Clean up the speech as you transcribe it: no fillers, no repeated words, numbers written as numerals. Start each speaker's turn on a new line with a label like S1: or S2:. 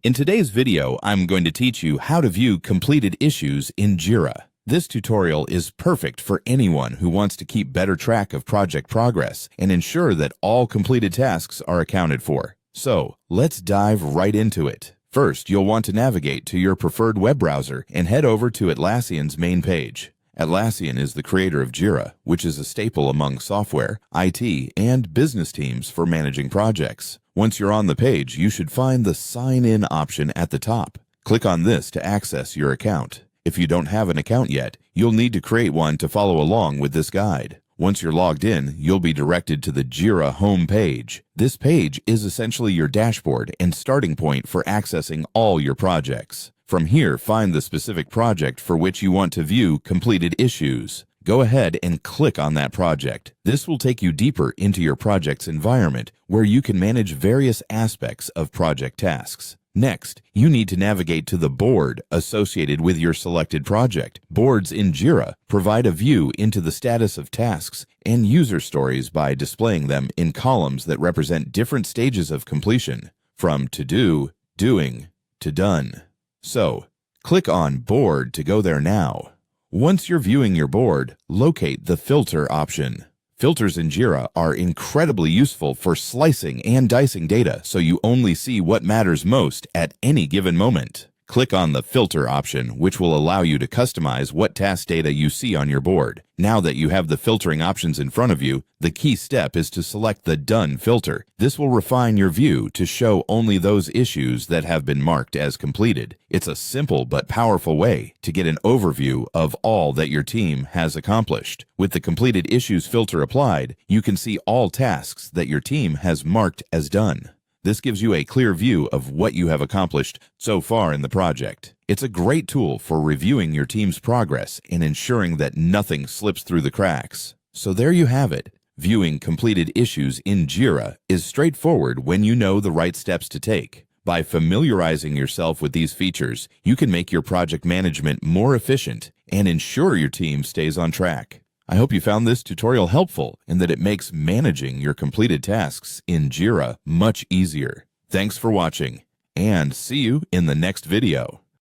S1: In today's video, I'm going to teach you how to view completed issues in Jira. This tutorial is perfect for anyone who wants to keep better track of project progress and ensure that all completed tasks are accounted for. So, let's dive right into it. First, you'll want to navigate to your preferred web browser and head over to Atlassian's main page. Atlassian is the creator of Jira, which is a staple among software, IT, and business teams for managing projects. Once you're on the page, you should find the Sign In option at the top. Click on this to access your account. If you don't have an account yet, you'll need to create one to follow along with this guide. Once you're logged in, you'll be directed to the Jira home page. This page is essentially your dashboard and starting point for accessing all your projects. From here, find the specific project for which you want to view completed issues. Go ahead and click on that project. This will take you deeper into your project's environment, where you can manage various aspects of project tasks. Next, you need to navigate to the board associated with your selected project. Boards in Jira provide a view into the status of tasks and user stories by displaying them in columns that represent different stages of completion, from to do, doing, to done. So, click on Board to go there now. Once you're viewing your board, locate the Filter option. Filters in Jira are incredibly useful for slicing and dicing data so you only see what matters most at any given moment. Click on the Filter option, which will allow you to customize what task data you see on your board. Now that you have the filtering options in front of you, the key step is to select the Done filter. This will refine your view to show only those issues that have been marked as completed. It's a simple but powerful way to get an overview of all that your team has accomplished. With the Completed Issues filter applied, you can see all tasks that your team has marked as done. This gives you a clear view of what you have accomplished so far in the project. It's a great tool for reviewing your team's progress and ensuring that nothing slips through the cracks. So there you have it. Viewing completed issues in Jira is straightforward when you know the right steps to take. By familiarizing yourself with these features, you can make your project management more efficient and ensure your team stays on track. I hope you found this tutorial helpful and that it makes managing your completed tasks in Jira much easier. Thanks for watching, and see you in the next video.